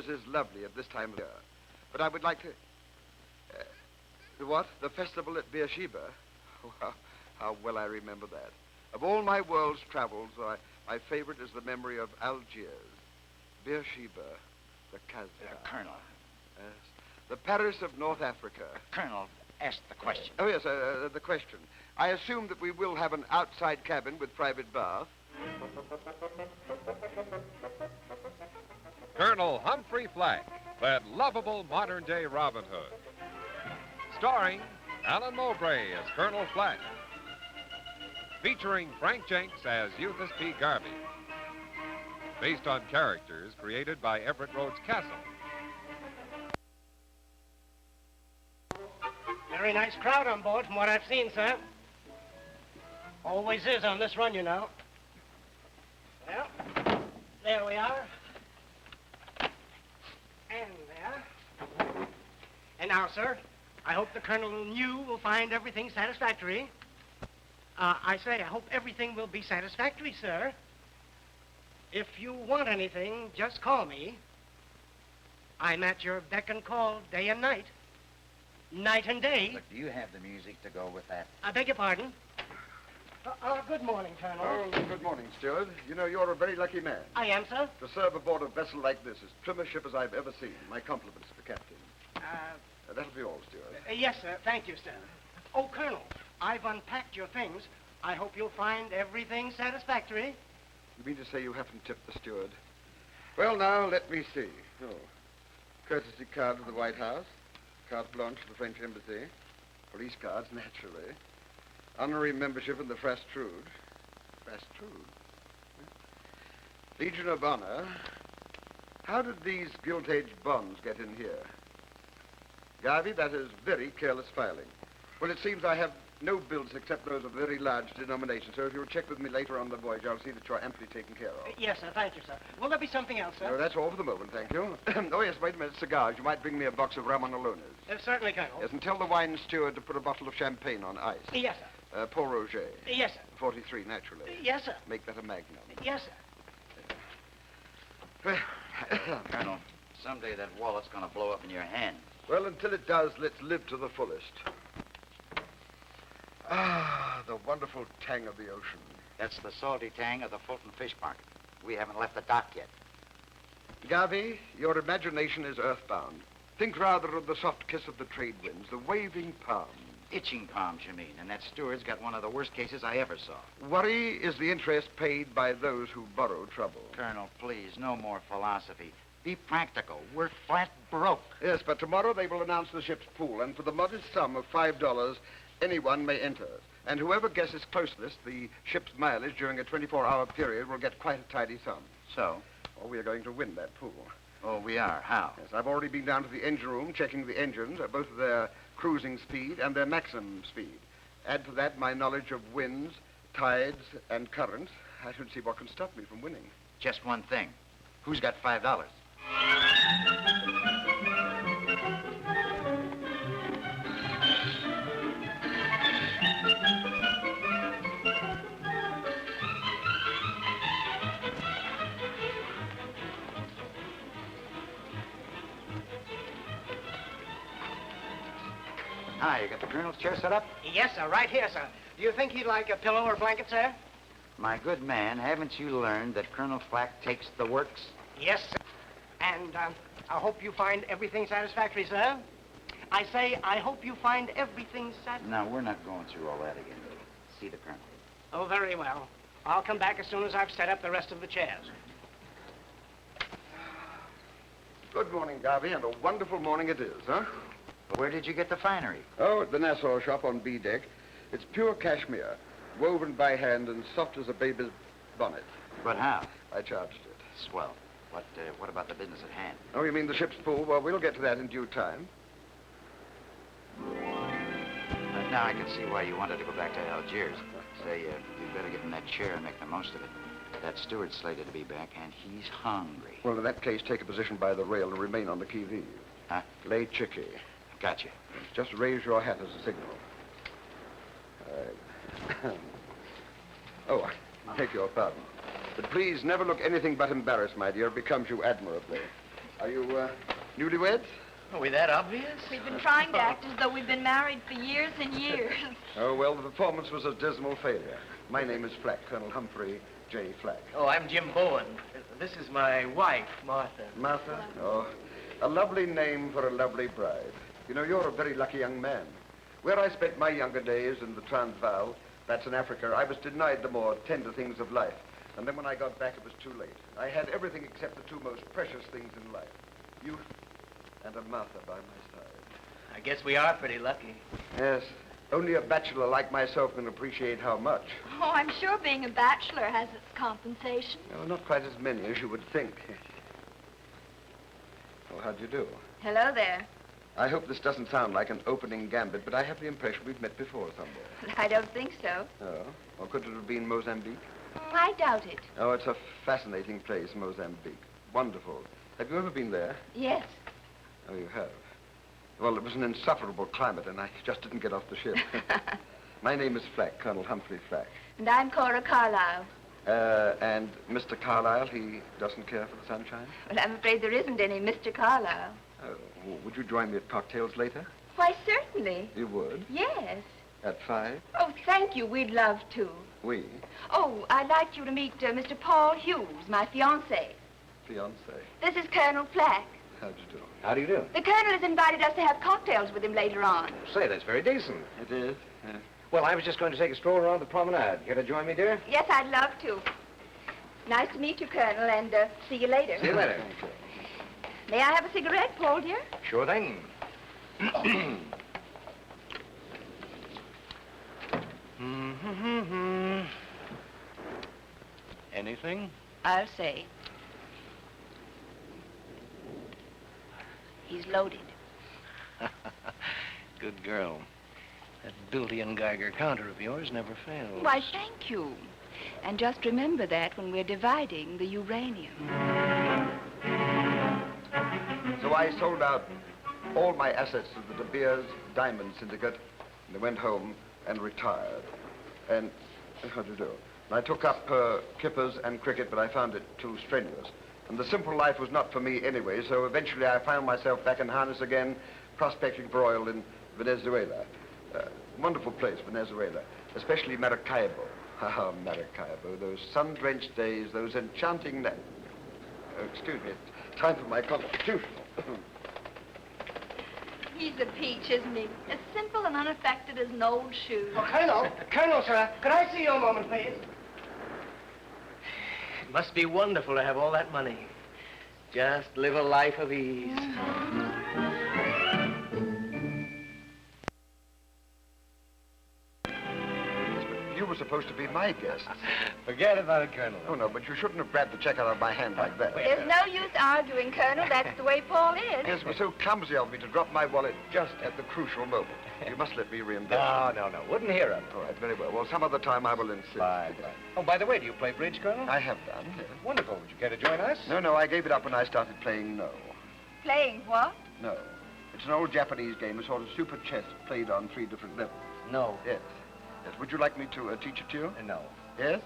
Algiers is lovely at this time of year. But I would like to... the what? The festival at Beersheba? Oh, how well I remember that. Of all my world's travels, my favorite is the memory of Algiers. Beersheba, the Casbah. Colonel. Yes. The Paris of North Africa. Colonel, ask the question. Oh, yes, the question. I assume that we will have an outside cabin with private bath. Colonel Humphrey Flack, that lovable modern-day Robin Hood. Starring Alan Mowbray as Colonel Flack. Featuring Frank Jenks as Eustace P. Garvey. Based on characters created by Everett Rhodes Castle. Very nice crowd on board from what I've seen, sir. Always is on this run, you know. Well, there we are. And there. And now, sir, I hope the Colonel and you will find everything satisfactory. I hope everything will be satisfactory, sir. If you want anything, just call me. I'm at your beck and call day and night. Night and day. Look, do you have the music to go with that? I beg your pardon. Good morning, Colonel. Oh, good morning, steward. You know, you're a very lucky man. I am, sir. To serve aboard a vessel like this, as trim a ship as I've ever seen. My compliments to the captain. That'll be all, steward. Yes, sir. Thank you, sir. Oh, Colonel, I've unpacked your things. I hope you'll find everything satisfactory. You mean to say you haven't tipped the steward? Well, now, let me see. Oh, courtesy card of the White House. Carte blanche to the French Embassy. Police cards, naturally. Honorary membership in the Frastrude. Frastrude? Legion of Honor. How did these gilt-edged bonds get in here? Garvey, that is very careless filing. Well, it seems I have no bills except those of very large denomination, so if you'll check with me later on the voyage, I'll see that you're amply taken care of. Yes, sir. Thank you, sir. Will there be something else, sir? No, that's all for the moment, thank you. Oh, yes, wait a minute. Cigars. You might bring me a box of Ramonolonas. Certainly, Colonel. Yes, and tell the wine steward to put a bottle of champagne on ice. Yes, sir. Port Roger. Yes, sir. 43, naturally. Yes, sir. Make that a magnum. Yes, sir. Colonel, someday that wallet's going to blow up in your hand. Well, until it does, let's live to the fullest. Ah, the wonderful tang of the ocean. That's the salty tang of the Fulton Fish Market. We haven't left the dock yet. Garvey, your imagination is earthbound. Think rather of the soft kiss of the trade winds, the waving palms. Itching palms, you mean, and that steward's got one of the worst cases I ever saw. Worry is the interest paid by those who borrow trouble. Colonel, please, no more philosophy. Be practical. We're flat broke. Yes, but tomorrow they will announce the ship's pool, and for the modest sum of $5, anyone may enter. And whoever guesses closest the ship's mileage during a 24-hour period will get quite a tidy sum. So? Oh, we are going to win that pool. Oh, we are? How? Yes, I've already been down to the engine room checking the engines, both their cruising speed and their maximum speed. Add to that my knowledge of winds, tides, and currents. I don't see what can stop me from winning. Just one thing. Who's got $5? Hi, you got the Colonel's chair set up? Yes, sir. Right here, sir. Do you think he'd like a pillow or blanket, sir? My good man, haven't you learned that Colonel Flack takes the works? Yes, sir. And I hope you find everything satisfactory, sir. I say, I hope you find everything satisfactory. No, we're not going through all that again. See the Colonel. Oh, very well. I'll come back as soon as I've set up the rest of the chairs. Good morning, Garvey, and a wonderful morning it is, huh? Where did you get the finery? Oh, at the Nassau shop on B deck. It's pure cashmere, woven by hand and soft as a baby's bonnet. But how? I charged it. Swell. What about the business at hand? Oh, you mean the ship's pool? Well, we'll get to that in due time. Now I can see why you wanted to go back to Algiers. Say, you'd better get in that chair and make the most of it. That steward's slated to be back, and he's hungry. Well, in that case, take a position by the rail and remain on the qui-vive. Huh? Lay chicky. Gotcha. Just raise your hat as a signal. Oh, I beg your pardon. But please never look anything but embarrassed, my dear. It becomes you admirably. Are you, newlyweds? Are we that obvious? We've been trying to act as though we've been married for years and years. Oh, well, the performance was a dismal failure. My name is Flack, Colonel Humphrey J. Flack. Oh, I'm Jim Bowen. This is my wife, Martha. Martha? Oh, a lovely name for a lovely bride. You know, you're a very lucky young man. Where I spent my younger days in the Transvaal, that's in Africa, I was denied the more tender things of life. And then when I got back, it was too late. I had everything except the two most precious things in life. Youth and a Martha by my side. I guess we are pretty lucky. Yes. Only a bachelor like myself can appreciate how much. Oh, I'm sure being a bachelor has its compensation. No, not quite as many as you would think. Well, how do you do? Hello there. I hope this doesn't sound like an opening gambit, but I have the impression we've met before somewhere. I don't think so. Oh? Or could it have been Mozambique? I doubt it. Oh, it's a fascinating place, Mozambique. Wonderful. Have you ever been there? Yes. Oh, you have? Well, it was an insufferable climate, and I just didn't get off the ship. My name is Flack, Colonel Humphrey Flack. And I'm Cora Carlyle. And Mr. Carlyle, he doesn't care for the sunshine? Well, I'm afraid there isn't any Mr. Carlyle. Oh, would you join me at cocktails later? Why, certainly. You would? Yes. At 5? Oh, thank you. We'd love to. We? Oh, I'd like you to meet Mr. Paul Hughes, my fiancé. Fiancé. This is Colonel Flack. How'd you do? How do you do? The Colonel has invited us to have cocktails with him later on. Say, that's very decent. It is? Yeah. Well, I was just going to take a stroll around the promenade. Care to join me, dear? Yes, I'd love to. Nice to meet you, Colonel, and see you later. See you later. May I have a cigarette, Paul, dear? Sure thing. Anything? I'll say. He's loaded. Good girl. That Billion Geiger counter of yours never fails. Why, thank you. And just remember that when we're dividing the uranium. So I sold out all my assets to the De Beers Diamond Syndicate, and I went home and retired. And, how do you do? And I took up kippers and cricket, but I found it too strenuous. And the simple life was not for me anyway, so eventually I found myself back in harness again, prospecting for oil in Venezuela. Wonderful place, Venezuela, especially Maracaibo. Ah, Maracaibo, those sun-drenched days, those enchanting excuse me, it's time for my constitution. He's a peach, isn't he? As simple and unaffected as an old shoe. Oh, Colonel! Colonel, sir, could I see you a moment, please? It must be wonderful to have all that money. Just live a life of ease. You were supposed to be my guest. Forget about it, Colonel. Oh, no, but you shouldn't have grabbed the check out of my hand like that. There's no use arguing, Colonel. That's the way Paul is. Yes, it was so clumsy of me to drop my wallet just at the crucial moment. You must let me reimburse you. No. Wouldn't hear of it. All right, very well. Well, some other time I will insist. Fine. Oh, by the way, do you play bridge, Colonel? I have done. Wonderful. Would you care to join us? No, I gave it up when I started playing no. Playing what? No. It's an old Japanese game, a sort of super chess played on 3 different levels. No. Yes. Yes. Would you like me to teach it to you? No. Yes?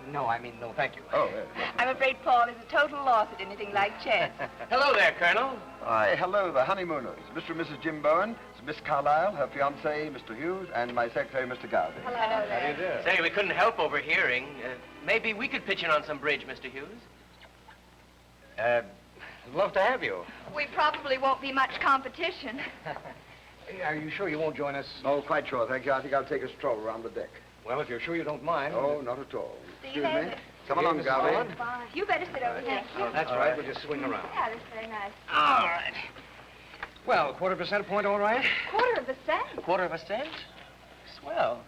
No, I mean, no, thank you. Oh, yes. I'm afraid Paul is a total loss at anything like chess. Hello there, Colonel. Hi, hello, the honeymooners. Mr. and Mrs. Jim Bowen, Miss Carlyle, her fiancé, Mr. Hughes, and my secretary, Mr. Garvey. Hello How do there. you do? Say, we couldn't help overhearing. Maybe we could pitch in on some bridge, Mr. Hughes. I'd love to have you. We probably won't be much competition. Are you sure you won't join us? Oh, quite sure, thank you. I think I'll take a stroll around the deck. Well, if you're sure you don't mind. Oh, not at all. See Excuse you me. later. Come along, Mrs. Garvey. Bowen. Fine. You better sit over here. Oh, that's right. We'll just swing around. Yeah, that's very nice. All right. Well, 1/4% point, all right? 1/4 cent. 1/4 cent? Swell.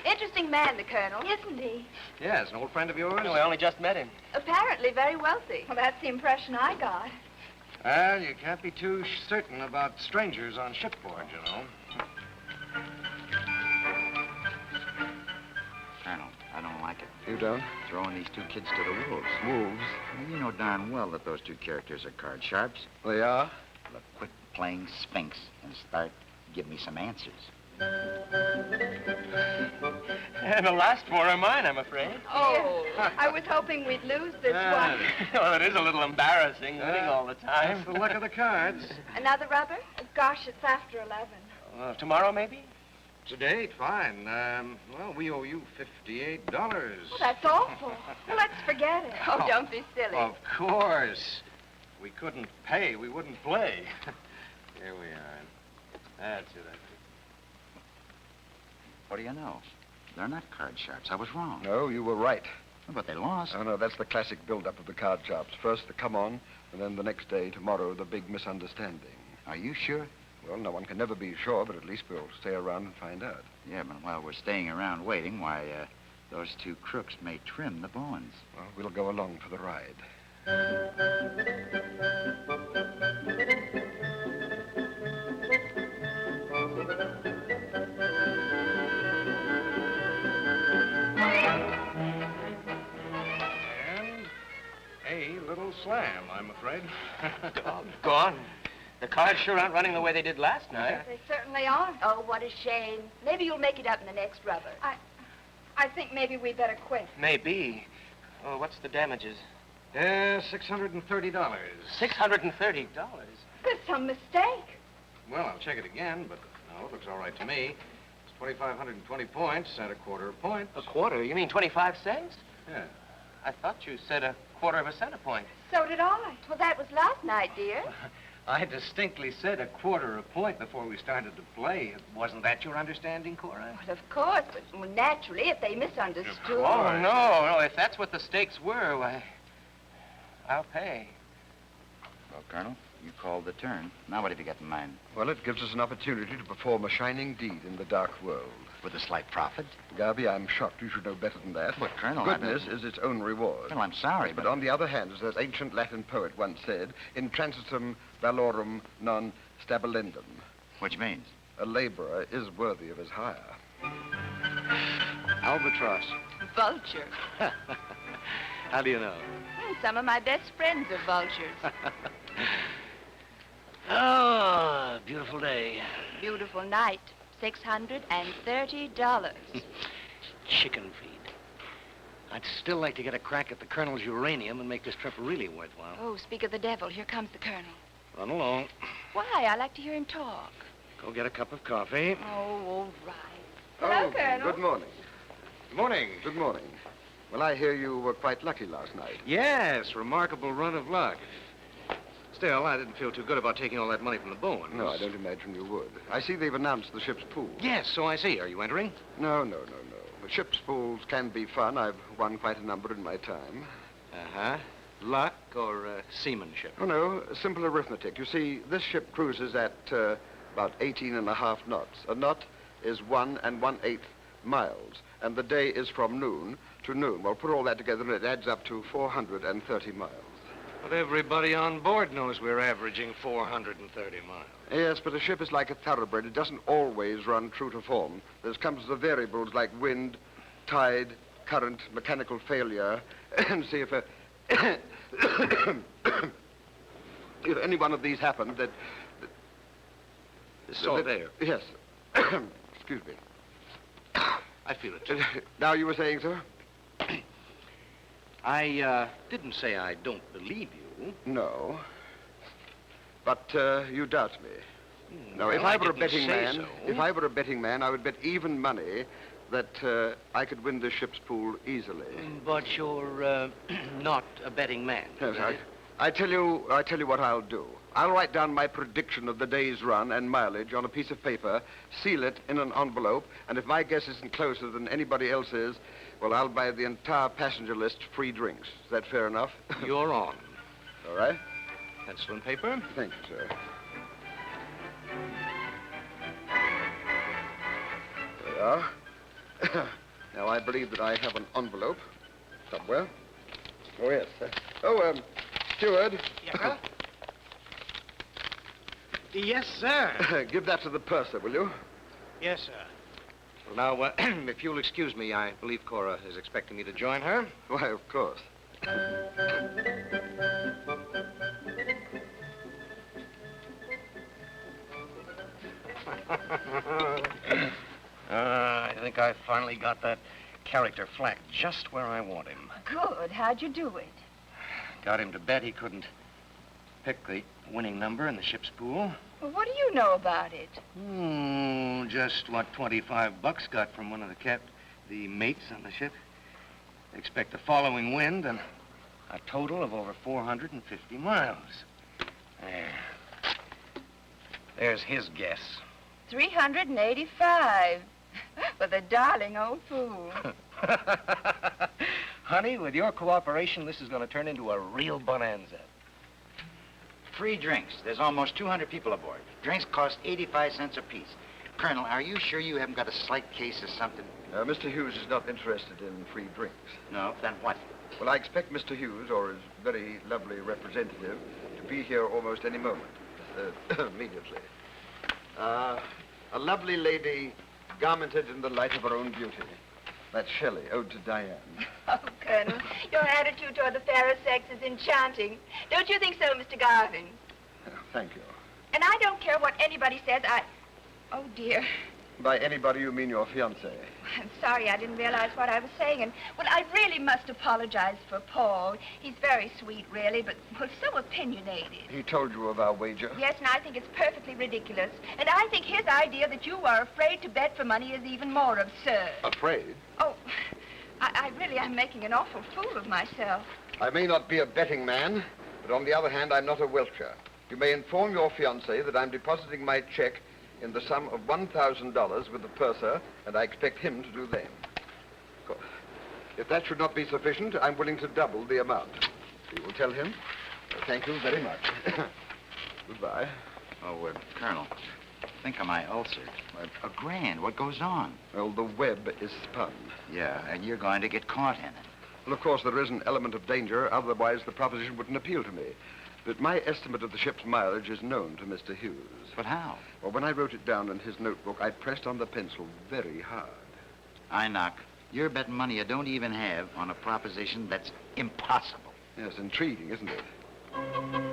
Interesting man, the Colonel, isn't he? Yes, an old friend of yours? No, I only just met him. Apparently very wealthy. Well, that's the impression I got. Well, you can't be too certain about strangers on shipboard, you know. Colonel, I don't like it. You don't? Throwing these 2 kids to the wolves. Wolves? You know darn well that those 2 characters are card sharps. They are? Look, quit playing Sphinx and start give me some answers. And the last four are mine, I'm afraid. Oh, I was hoping we'd lose this one. Well, it is a little embarrassing, winning all the time. That's the luck of the cards. Another rubber? Oh, gosh, it's after 11. Tomorrow, maybe? Today, fine. Well, we owe you $58. Well, that's awful. Well, let's forget it. Oh, don't be silly. Of course. We couldn't pay. We wouldn't play. Here we are. That's it, I think. What do you know? They're not card sharps. I was wrong. No, you were right. But they lost. Oh, no, that's the classic build-up of the card sharps. First the come on, and then the next day, tomorrow, the big misunderstanding. Are you sure? Well, no one can never be sure, but at least we'll stay around and find out. Yeah, but while we're staying around waiting, why, those two crooks may trim the bones. Well, we'll go along for the ride. And a little slam, I'm afraid. Gone. The cards sure aren't running the way they did last night. They certainly aren't. Oh, what a shame. Maybe you'll make it up in the next rubber. I think maybe we better quit. Maybe. Oh, what's the damages? $630. $630. There's some mistake. Well, I'll check it again, but no, it looks all right to me. It's 2,520 points at a quarter a point. A quarter? You mean 25 cents? Yeah. I thought you said a quarter of a cent a point. So did I. Well, that was last night, dear. I distinctly said a quarter a point before we started to play. Wasn't that your understanding, Cora? Well, of course, but well, naturally, if they misunderstood. Oh, no. If that's what the stakes were, why, I'll pay. Well, Colonel, you called the turn. Now what have you got in mind? Well, it gives us an opportunity to perform a shining deed in the dark world. With a slight profit? Garvey, I'm shocked. You should know better than that. But, Colonel, Goodness is its own reward. Well, I'm sorry, But on the other hand, as that ancient Latin poet once said, intransitum valorum non stabilendum. Which means? A laborer is worthy of his hire. Albatross. Vulture. How do you know? Some of my best friends are vultures. Oh, beautiful day. Beautiful night. $630. Chicken feed. I'd still like to get a crack at the Colonel's uranium and make this trip really worthwhile. Oh, speak of the devil. Here comes the Colonel. Run along. Why? I like to hear him talk. Go get a cup of coffee. Oh, all right. Hello, Colonel. Good morning. Good morning. Good morning. Well, I hear you were quite lucky last night. Yes, remarkable run of luck. Still, I didn't feel too good about taking all that money from the Bowens. No, I don't imagine you would. I see they've announced the ship's pool. Yes, so I see. Are you entering? No. The ship's pools can be fun. I've won quite a number in my time. Uh-huh. Luck or seamanship? Oh, no, simple arithmetic. You see, this ship cruises at about 18 and a half knots. A knot is 1 1/8 miles, and the day is from noon to noon. Well, put all that together, and it adds up to 430 miles. But everybody on board knows we're averaging 430 miles. Yes, but a ship is like a thoroughbred. It doesn't always run true to form. There comes the variables like wind, tide, current, mechanical failure, and see if if any one of these happened, that... It's all there. Yes. Excuse me. I feel it, too. Now you were saying, sir? I didn't say I don't believe you. No. But you doubt me. Now, if Well, I were a didn't betting say man, so. if I were a betting man, I would bet even money that I could win this ship's pool easily. But you're not a betting man. Yes, I tell you what I'll do. I'll write down my prediction of the day's run and mileage on a piece of paper, seal it in an envelope, and if my guess isn't closer than anybody else's, well, I'll buy the entire passenger list free drinks. Is that fair enough? You're on. All right. Pencil and paper. Thank you, sir. There we are. Now, I believe that I have an envelope somewhere. Oh, yes. Steward. Yes, sir? Yes, sir. Give that to the purser, will you? Yes, sir. Well, now, if you'll excuse me, I believe Cora is expecting me to join her. Why, of course. I think I finally got that character Flack just where I want him. Good. How'd you do it? Got him to bet he couldn't pick the winning number in the ship's pool. Well, what do you know about it? Just what $25 got from one of the mates on the ship. Expect the following wind and a total of over 450 miles. There. There's his guess. 385. With a darling old fool. Honey, with your cooperation, this is going to turn into a real bonanza. Free drinks. There's almost 200 people aboard. Drinks cost 85 cents apiece. Colonel, are you sure you haven't got a slight case of something? Mr. Hughes is not interested in free drinks. No? Then what? Well, I expect Mr. Hughes, or his very lovely representative, to be here almost any moment. Immediately. A lovely lady garmented in the light of her own beauty. That's Shelley, Ode to Diane. Oh, Colonel, your attitude toward the fairer sex is enchanting. Don't you think so, Mr. Garvin? Thank you. And I don't care what anybody says. Oh, dear. By anybody, you mean your fiancé. I'm sorry, I didn't realize what I was saying. And, well, I really must apologize for Paul. He's very sweet, really, but, well, so opinionated. He told you of our wager? Yes, and I think it's perfectly ridiculous. And I think his idea that you are afraid to bet for money is even more absurd. Afraid? Oh, I really am making an awful fool of myself. I may not be a betting man, but on the other hand, I'm not a welcher. You may inform your fiancé that I'm depositing my check in the sum of $1,000 with the purser, and I expect him to do the same. If that should not be sufficient, I'm willing to double the amount. You will tell him? Thank you very much. Goodbye. Oh, Colonel, think of my ulcer. $1,000. What goes on? Well, the web is spun. Yeah, and you're going to get caught in it. Well, of course, there is an element of danger. Otherwise, the proposition wouldn't appeal to me. But my estimate of the ship's mileage is known to Mr. Hughes. But how? Well, when I wrote it down in his notebook, I pressed on the pencil very hard. I knock. You're betting money you don't even have on a proposition that's impossible. Yes, intriguing, isn't it?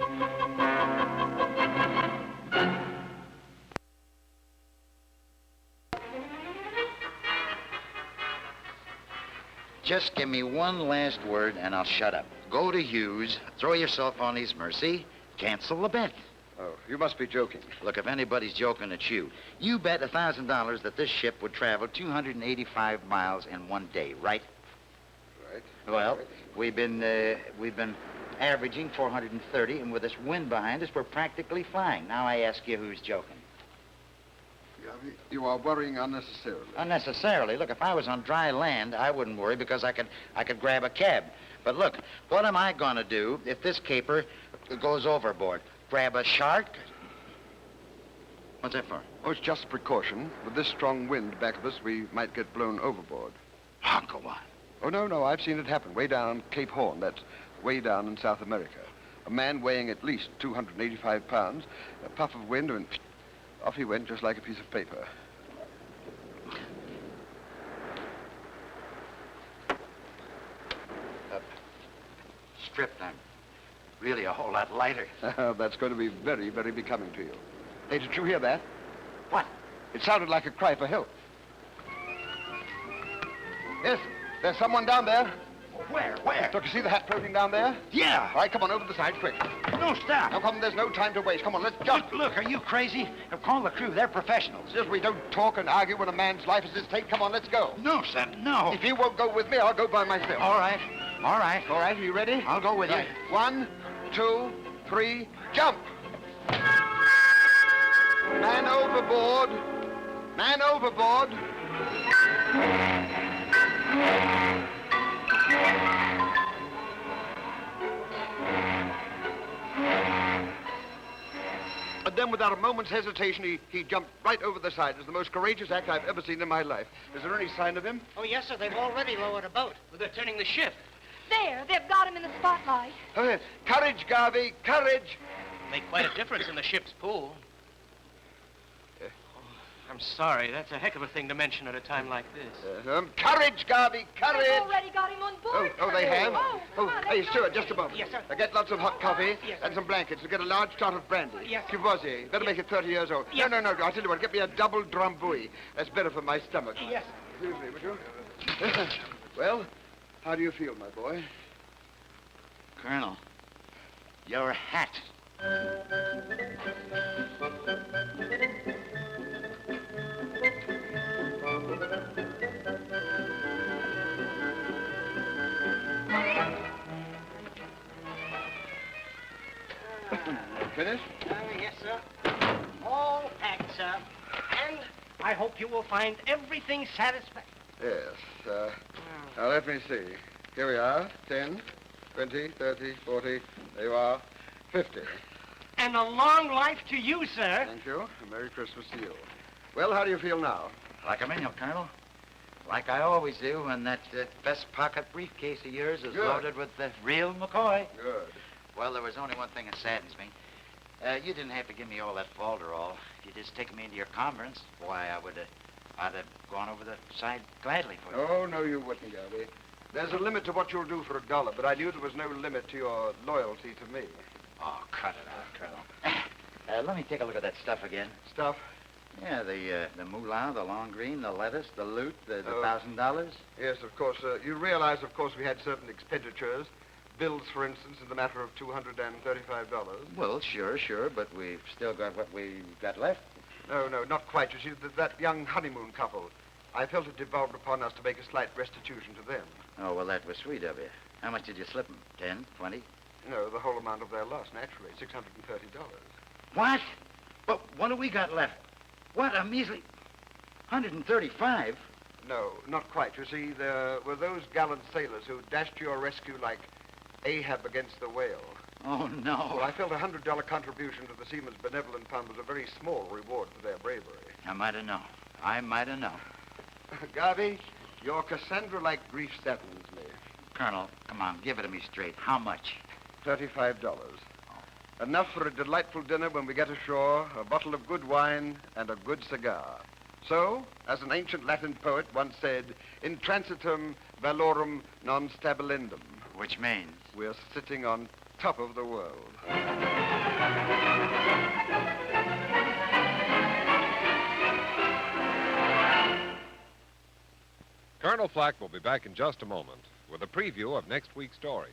Just give me one last word and I'll shut up. Go to Hughes, throw yourself on his mercy, cancel the bet. Oh, you must be joking. Look, if anybody's joking, it's you. You bet $1,000 that this ship would travel 285 miles in one day, right? Right. Well, we've been averaging 430, and with this wind behind us, we're practically flying. Now I ask you, who's joking? You are worrying unnecessarily. Unnecessarily? Look, if I was on dry land, I wouldn't worry because I could grab a cab. But look, what am I going to do if this caper goes overboard? Grab a shark? What's that for? Oh, it's just precaution. With this strong wind back of us, we might get blown overboard. Oh, go on. Oh, no, I've seen it happen. Way down Cape Horn. That's way down in South America. A man weighing at least 285 pounds, a puff of wind, and off he went just like a piece of paper. Stripped, I'm really a whole lot lighter. That's going to be very, very becoming to you. Hey, did you hear that? What? It sounded like a cry for help. Yes, there's someone down there. Where? Don't you see the hat floating down there? Yeah. All right, come on, over the side, quick. No, stop. Now, come, there's no time to waste. Come on, let's jump. Look, are you crazy? Call the crew. They're professionals. Just we don't talk and argue when a man's life is at stake. Come on, let's go. No, son, no. If you won't go with me, I'll go by myself. All right. All right, are you ready? I'll go with Right. you. 1, 2, 3, jump! Man overboard! Man overboard! And then, without a moment's hesitation, he jumped right over the side. It was the most courageous act I've ever seen in my life. Is there any sign of him? Oh, yes, sir. They've already lowered a boat. They're turning the ship. There, they've got him in the spotlight. Courage, Garvey, courage! Make quite a difference in the ship's pool. I'm sorry. That's a heck of a thing to mention at a time like this. Courage, Garvey, courage! They've already got him on board. Oh, they have? Oh, come on, Hey, let's Stuart, go. just a moment. Yes, sir. Get lots of hot coffee Yes, sir. and some blankets and get a large tot of brandy. Yes, sir. Courvoisier. Better make it 30 years old. Yes. No. I'll tell you what, get me a double drum buoy. That's better for my stomach. Yes. Excuse me, would you? Well, how do you feel, my boy? Colonel, your hat. Finished? Yes, sir. All packed, sir. And I hope you will find everything satisfactory. Yes. Now, let me see. Here we are. 10, 20, 30, 40. There you are. 50. And a long life to you, sir. Thank you. And Merry Christmas to you. Well, how do you feel now? Like a minion, Colonel. Like I always do when that vest pocket briefcase of yours is Good. loaded with the real McCoy. Good. Well, there was only one thing that saddens me. You didn't have to give me all that falderall. If you just taken me into your conference, why, I'd have gone over the side gladly for you. Oh, no, you wouldn't, Gabby. There's a limit to what you'll do for $1, but I knew there was no limit to your loyalty to me. Oh, cut it out, Colonel. Let me take a look at that stuff again. Stuff? Yeah, the moolah, the long green, the lettuce, the loot, the Oh. $1,000. Yes, of course. You realize, of course, we had certain expenditures. Bills, for instance, in the matter of $235. Well, sure, but we've still got what we've got left. No, not quite. You see, that young honeymoon couple, I felt it devolved upon us to make a slight restitution to them. Oh, well, that was sweet of you. How much did you slip them? 10, 20? No, the whole amount of their loss, naturally, $630. What? But what do we got left? What, a measly 135? No, not quite. You see, there were those gallant sailors who dashed to your rescue like Ahab against the whale. Oh, no. Well, I felt a $100 contribution to the Seamen's Benevolent Fund was a very small reward for their bravery. I might have known. Garvey, your Cassandra-like grief saddens me. Colonel, come on, give it to me straight. How much? $35. Enough for a delightful dinner when we get ashore, a bottle of good wine, and a good cigar. So, as an ancient Latin poet once said, in transitum valorum non stabilindum. Which means? We're sitting on top of the world. Colonel Flack will be back in just a moment with a preview of next week's stories.